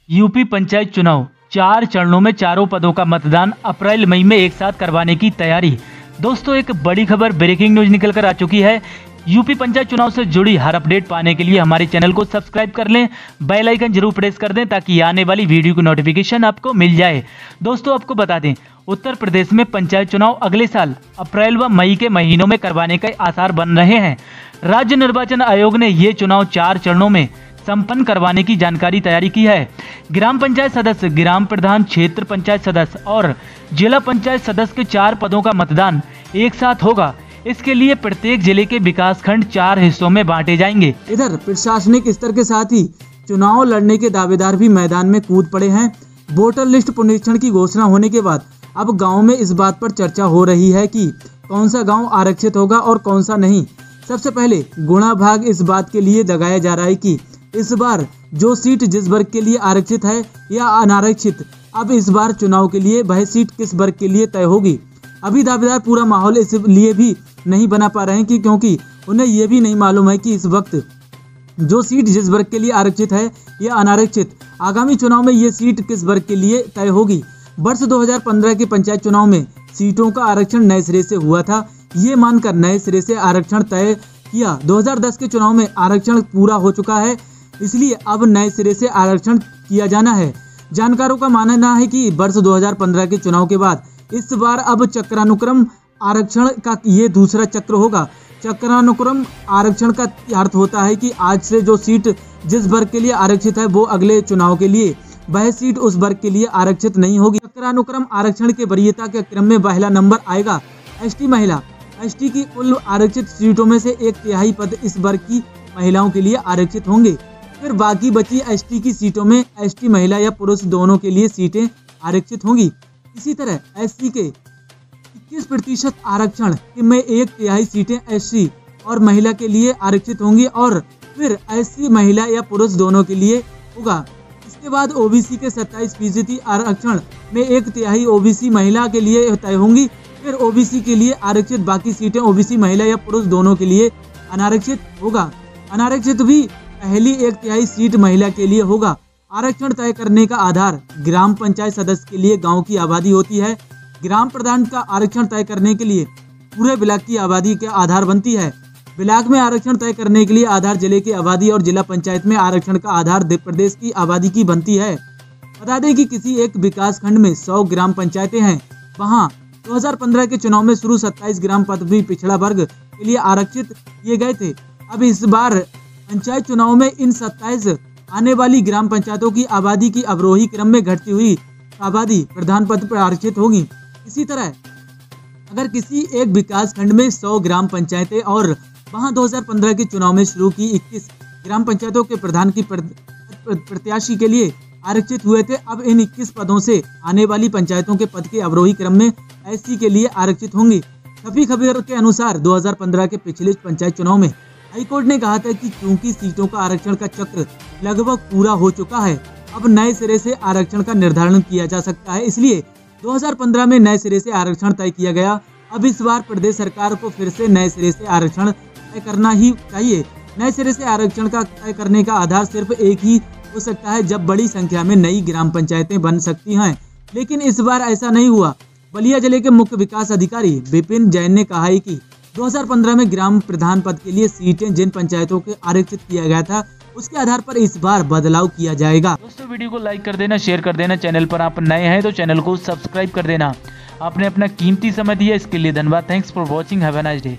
UP panchayat चुनाव 4 चरणों में चारों पदों का मतदान अप्रैल मई में एक साथ करवाने की तैयारी। दोस्तों, एक बड़ी खबर, ब्रेकिंग न्यूज निकल कर आ चुकी है। यूपी पंचायत चुनाव से जुड़ी हर अपडेट पाने के लिए हमारे चैनल को सब्सक्राइब कर लें, बेल आइकन जरूर प्रेस कर दें ताकि आने वाली वीडियो की नोटिफिकेशन आपको मिल जाए। दोस्तों, आपको बता दें, उत्तर प्रदेश में पंचायत चुनाव अगले साल अप्रैल व मई के महीनों में करवाने के आसार बन रहे हैं। राज्य निर्वाचन आयोग ने ये चुनाव 4 चरणों में संपन्न करवाने की जानकारी तैयारी की है। ग्राम पंचायत सदस्य, ग्राम प्रधान, क्षेत्र पंचायत सदस्य और जिला पंचायत सदस्य के 4 पदों का मतदान एक साथ होगा। इसके लिए प्रत्येक जिले के विकास खंड 4 हिस्सों में बांटे जाएंगे। इधर प्रशासनिक स्तर के साथ ही चुनाव लड़ने के दावेदार भी मैदान में कूद पड़े हैं। वोटर लिस्ट पुनरीक्षण की घोषणा होने के बाद अब गाँव में इस बात पर चर्चा हो रही है कि कौन सा गाँव आरक्षित होगा और कौन सा नहीं। सबसे पहले गुणा भाग इस बात के लिए लगाया जा रहा है कि इस बार जो सीट जिस वर्ग के लिए आरक्षित है या अनारक्षित, अब इस बार चुनाव के लिए वह सीट किस वर्ग के लिए तय होगी। अभी दावेदार पूरा माहौल इसलिए भी नहीं बना पा रहे हैं कि क्योंकि उन्हें यह भी नहीं मालूम है कि इस वक्त जो सीट जिस वर्ग के लिए आरक्षित है या अनारक्षित, आगामी चुनाव में ये सीट किस वर्ग के लिए तय होगी। वर्ष 2015 के पंचायत चुनाव में सीटों का आरक्षण नए सिरे से हुआ था। ये मानकर नए सिरे से आरक्षण तय किया। 2010 के चुनाव में आरक्षण पूरा हो चुका है, इसलिए अब नए सिरे से आरक्षण किया जाना है। जानकारों का मानना है कि वर्ष 2015 के चुनाव के बाद इस बार अब चक्रानुक्रम आरक्षण का ये दूसरा चक्र होगा। चक्रानुक्रम आरक्षण का अर्थ होता है कि आज से जो सीट जिस वर्ग के लिए आरक्षित है वो अगले चुनाव के लिए वह सीट उस वर्ग के लिए आरक्षित नहीं होगी। चक्रानुक्रम आरक्षण के वरीयता के क्रम में पहला नंबर आएगा एसटी महिला। एसटी की कुल आरक्षित सीटों में से 1/3 पद इस वर्ग की महिलाओं के लिए आरक्षित होंगे। फिर बाकी बची एसटी की सीटों में एसटी महिला या पुरुष दोनों के लिए सीटें आरक्षित होंगी। इसी तरह एससी के 21% आरक्षण में 1/3 सीटें एससी और महिला के लिए आरक्षित होंगी और फिर एससी महिला या पुरुष दोनों के लिए होगा। इसके बाद ओबीसी के 27% आरक्षण में 1/3 ओबीसी महिला के लिए तय होंगी। फिर ओबीसी के लिए आरक्षित बाकी सीटें ओबीसी महिला या पुरुष दोनों के लिए अनारक्षित होगा। अनारक्षित भी पहली 1/3 सीट महिला के लिए होगा। आरक्षण तय करने का आधार ग्राम पंचायत सदस्य के लिए गांव की आबादी होती है। ग्राम प्रधान का आरक्षण तय करने के लिए पूरे ब्लॉक की आबादी के आधार बनती है। ब्लॉक में आरक्षण तय करने के लिए आधार जिले की आबादी और जिला पंचायत में आरक्षण का आधार प्रदेश की आबादी की बनती है। बता दें कि किसी एक विकास खंड में 100 ग्राम पंचायतें हैं। वहाँ 2015 के चुनाव में शुरू 27 ग्राम पद भी पिछड़ा वर्ग के लिए आरक्षित किए गए थे। अब इस बार पंचायत चुनाव में इन 27 आने वाली ग्राम पंचायतों की आबादी की अवरोही क्रम में घटती हुई आबादी प्रधान पद पर आरक्षित होगी। इसी तरह अगर किसी एक विकास खंड में 100 ग्राम पंचायतें और वहां 2015 के चुनाव में शुरू की 21 ग्राम पंचायतों के प्रधान की प्रत्याशी के लिए आरक्षित हुए थे, अब इन 21 पदों से आने वाली पंचायतों के पद के अवरोही क्रम में एससी के लिए आरक्षित होंगे। छपी खबर के अनुसार 2015 के पिछले पंचायत चुनाव में हाईकोर्ट ने कहा था कि चूंकि सीटों का आरक्षण का चक्र लगभग पूरा हो चुका है, अब नए सिरे से आरक्षण का निर्धारण किया जा सकता है। इसलिए 2015 में नए सिरे से आरक्षण तय किया गया। अब इस बार प्रदेश सरकार को फिर से नए सिरे से आरक्षण तय करना ही चाहिए। नए सिरे से आरक्षण का तय करने का आधार सिर्फ एक ही हो सकता है जब बड़ी संख्या में नई ग्राम पंचायतें बन सकती हैं, लेकिन इस बार ऐसा नहीं हुआ। बलिया जिले के मुख्य विकास अधिकारी विपिन जैन ने कहा है कि 2015 में ग्राम प्रधान पद के लिए सीटें जिन पंचायतों के आरक्षित किया गया था उसके आधार पर इस बार बदलाव किया जाएगा। दोस्तों, वीडियो को लाइक कर देना, शेयर कर देना। चैनल पर आप नए हैं तो चैनल को सब्सक्राइब कर देना। आपने अपना कीमती समय दिया, इसके लिए धन्यवाद। Thanks for watching. Have a nice day.